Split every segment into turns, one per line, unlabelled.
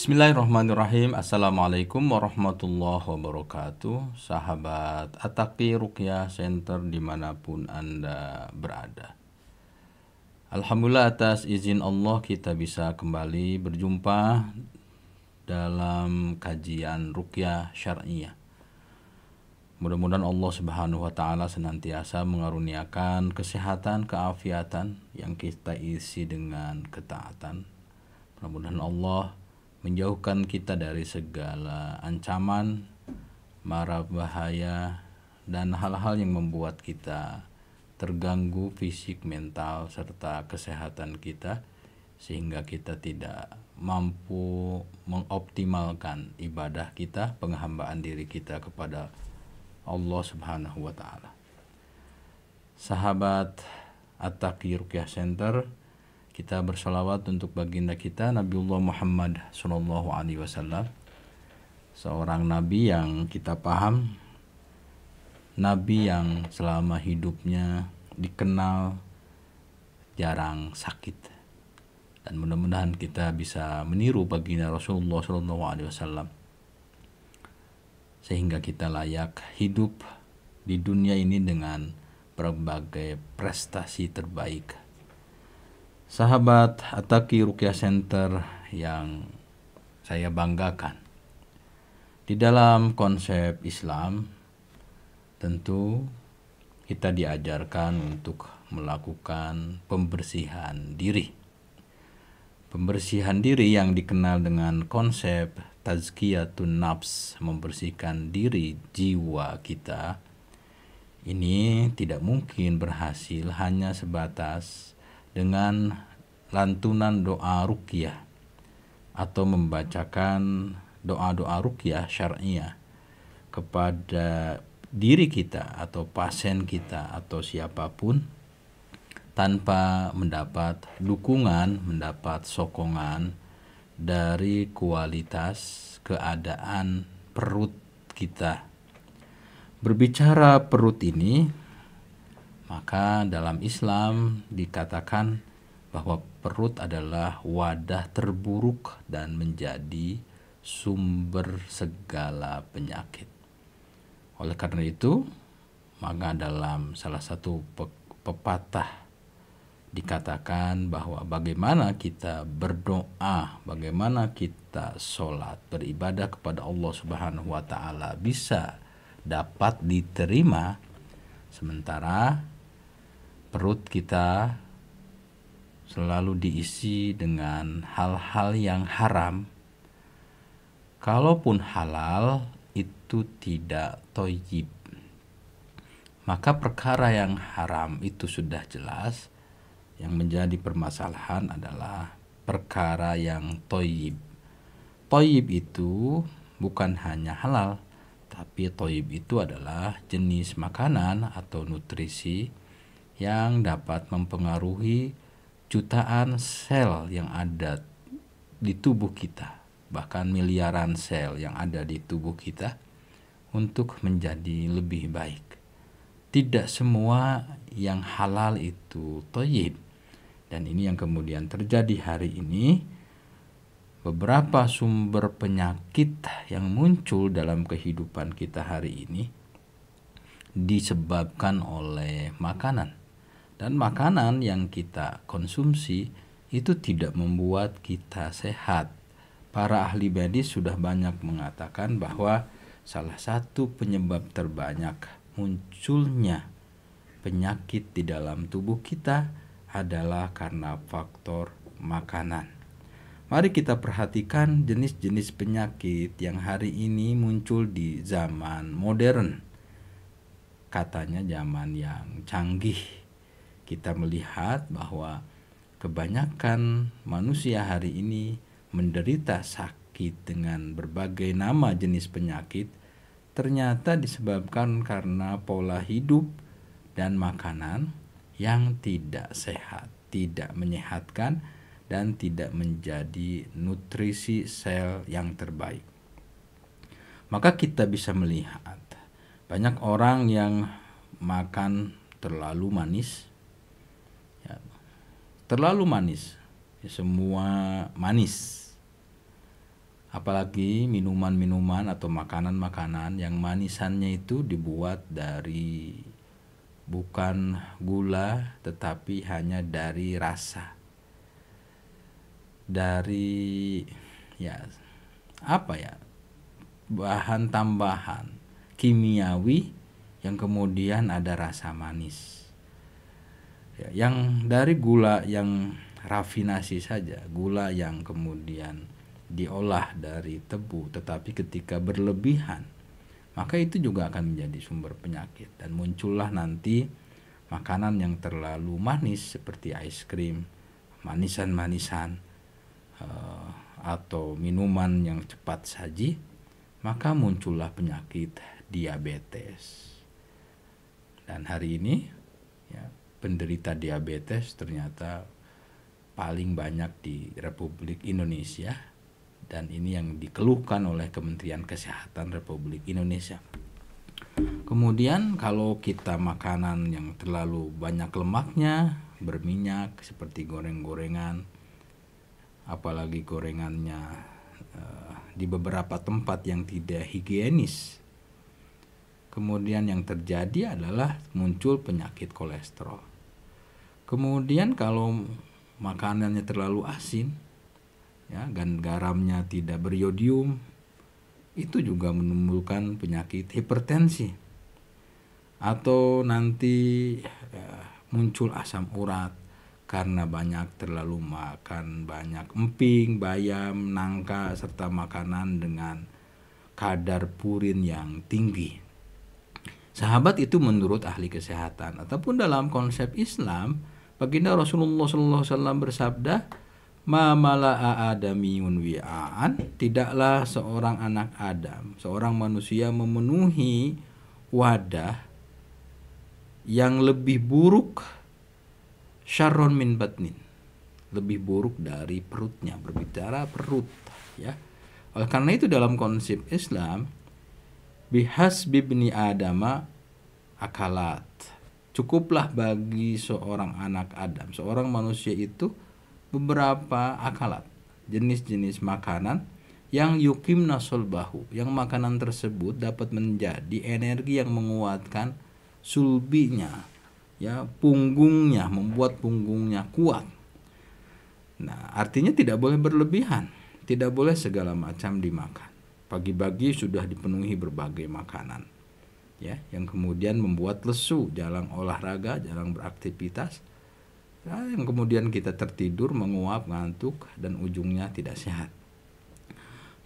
Bismillahirrahmanirrahim. Assalamualaikum warahmatullahi wabarakatuh. Sahabat At-Taqi Ruqyah Center dimanapun Anda berada. Alhamdulillah atas izin Allah kita bisa kembali berjumpa dalam kajian Ruqyah Syar'iyah. Mudah-mudahan Allah Subhanahu wa taala senantiasa mengaruniakan kesehatan, keafiatan yang kita isi dengan ketaatan. Mudah-mudahan Allah menjauhkan kita dari segala ancaman, mara bahaya, dan hal-hal yang membuat kita terganggu fisik, mental, serta kesehatan kita, sehingga kita tidak mampu mengoptimalkan ibadah kita, penghambaan diri kita kepada Allah Subhanahu wa taala. Sahabat At-Taqi Ruqyah Center, kita bersalawat untuk baginda kita Nabiullah Muhammad sallallahu alaihi wasallam, seorang nabi yang kita paham, nabi yang selama hidupnya dikenal jarang sakit, dan mudah-mudahan kita bisa meniru baginda Rasulullah sallallahu alaihi wasallam sehingga kita layak hidup di dunia ini dengan berbagai prestasi terbaik. Sahabat At-Taqi Ruqyah Center yang saya banggakan, di dalam konsep Islam tentu kita diajarkan untuk melakukan pembersihan diri. Pembersihan diri yang dikenal dengan konsep tazkiyatun nafs, membersihkan diri jiwa kita, ini tidak mungkin berhasil hanya sebatas dengan lantunan doa ruqyah atau membacakan doa-doa ruqyah syar'iyah kepada diri kita atau pasien kita atau siapapun tanpa mendapat dukungan, mendapat sokongan dari kualitas keadaan perut kita. Berbicara perut ini, maka dalam Islam dikatakan bahwa perut adalah wadah terburuk dan menjadi sumber segala penyakit. Oleh karena itu, maka dalam salah satu pepatah dikatakan bahwa bagaimana kita berdoa, bagaimana kita sholat, beribadah kepada Allah Subhanahu wa taala bisa dapat diterima sementara perut kita selalu diisi dengan hal-hal yang haram. Kalaupun halal itu tidak thayyib, maka perkara yang haram itu sudah jelas. Yang menjadi permasalahan adalah perkara yang thayyib. Thayyib itu bukan hanya halal, tapi thayyib itu adalah jenis makanan atau nutrisi yang dapat mempengaruhi jutaan sel yang ada di tubuh kita, bahkan miliaran sel yang ada di tubuh kita untuk menjadi lebih baik. Tidak semua yang halal itu thayyib, dan ini yang kemudian terjadi hari ini. Beberapa sumber penyakit yang muncul dalam kehidupan kita hari ini disebabkan oleh makanan. Dan makanan yang kita konsumsi itu tidak membuat kita sehat. Para ahli medis sudah banyak mengatakan bahwa salah satu penyebab terbanyak munculnya penyakit di dalam tubuh kita adalah karena faktor makanan. Mari kita perhatikan jenis-jenis penyakit yang hari ini muncul di zaman modern. Katanya zaman yang canggih. Kita melihat bahwa kebanyakan manusia hari ini menderita sakit dengan berbagai nama jenis penyakit, ternyata disebabkan karena pola hidup dan makanan yang tidak sehat, tidak menyehatkan, dan tidak menjadi nutrisi sel yang terbaik. Maka kita bisa melihat banyak orang yang makan terlalu manis, terlalu manis, semua manis. Apalagi minuman-minuman atau makanan-makanan yang manisannya itu dibuat dari bukan gula tetapi hanya dari rasa, dari ya apa ya, bahan tambahan kimiawi yang kemudian ada rasa manis ya, yang dari gula yang rafinasi saja, gula yang kemudian diolah dari tebu, tetapi ketika berlebihan maka itu juga akan menjadi sumber penyakit, dan muncullah nanti makanan yang terlalu manis seperti es krim, manisan-manisan, atau minuman yang cepat saji, maka muncullah penyakit diabetes. Dan hari ini ya, penderita diabetes ternyata paling banyak di Republik Indonesia, dan ini yang dikeluhkan oleh Kementerian Kesehatan Republik Indonesia. Kemudian kalau kita makanan yang terlalu banyak lemaknya, berminyak seperti goreng-gorengan, apalagi gorengannya di beberapa tempat yang tidak higienis, kemudian yang terjadi adalah muncul penyakit kolesterol. Kemudian kalau makanannya terlalu asin ya, dan garamnya tidak beriodium, itu juga menimbulkan penyakit hipertensi. Atau nanti muncul asam urat karena terlalu makan banyak emping, bayam, nangka, serta makanan dengan kadar purin yang tinggi. Sahabat, itu menurut ahli kesehatan. Ataupun dalam konsep Islam, baginda Rasulullah SAW bersabda, ma mala'a adamiyun wi'aan, tidaklah seorang anak Adam, seorang manusia memenuhi wadah yang lebih buruk, syarron min batnin, lebih buruk dari perutnya. Berbicara perut ya. Oleh karena itu dalam konsep Islam, bihasbi ibni adama akalat, cukuplah bagi seorang anak Adam, seorang manusia itu beberapa akalat, jenis-jenis makanan yang yukimna sulbahu, yang makanan tersebut dapat menjadi energi yang menguatkan sulbinya ya, punggungnya, membuat punggungnya kuat. Nah, artinya tidak boleh berlebihan, tidak boleh segala macam dimakan. Pagi-pagi sudah dipenuhi berbagai makanan ya, yang kemudian membuat lesu, jarang olahraga, jarang beraktivitas. Ya, yang kemudian kita tertidur, menguap, ngantuk, dan ujungnya tidak sehat.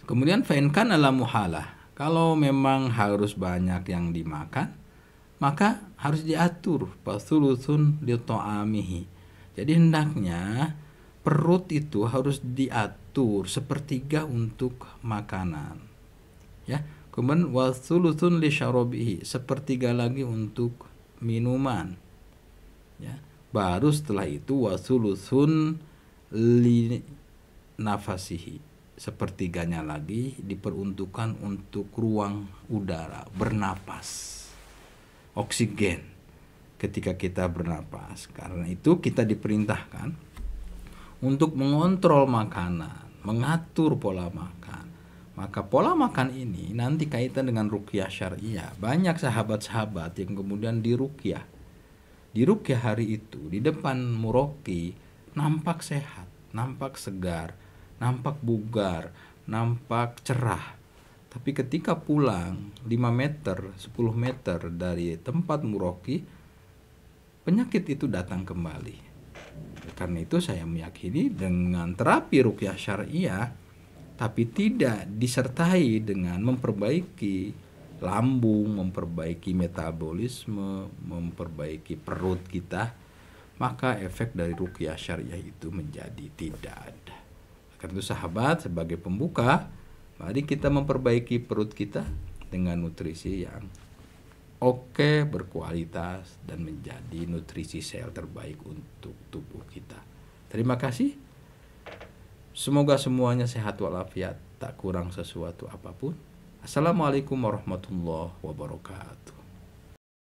Kemudian fa'inkan ala muhalah, kalau memang harus banyak yang dimakan, maka harus diatur fasulusun li ta'amihi. Jadi hendaknya perut itu harus diatur sepertiga untuk makanan. Ya, kemudian wasulusun li syarabihi, sepertiga lagi untuk minuman. Ya. Baru setelah itu wasulusun li nafasihi, sepertiganya lagi diperuntukkan untuk ruang udara, bernapas, oksigen ketika kita bernapas. Karena itu kita diperintahkan untuk mengontrol makanan, mengatur pola makan. Maka pola makan ini nanti kaitan dengan ruqyah syariah. Banyak sahabat-sahabat yang kemudian diruqyah. Di ruqyah hari itu, di depan muroki, nampak sehat, nampak segar, nampak bugar, nampak cerah. Tapi ketika pulang 5 meter, 10 meter dari tempat muroki, penyakit itu datang kembali. Karena itu saya meyakini dengan terapi ruqyah syariah, tapi tidak disertai dengan memperbaiki lambung, memperbaiki metabolisme, memperbaiki perut kita, maka efek dari ruqyah syariah itu menjadi tidak ada. Karena itu sahabat, sebagai pembuka, mari kita memperbaiki perut kita dengan nutrisi yang oke, berkualitas, dan menjadi nutrisi sel terbaik untuk tubuh kita. Terima kasih. Semoga semuanya sehat walafiat, tak kurang sesuatu apapun. Assalamualaikum warahmatullahi wabarakatuh.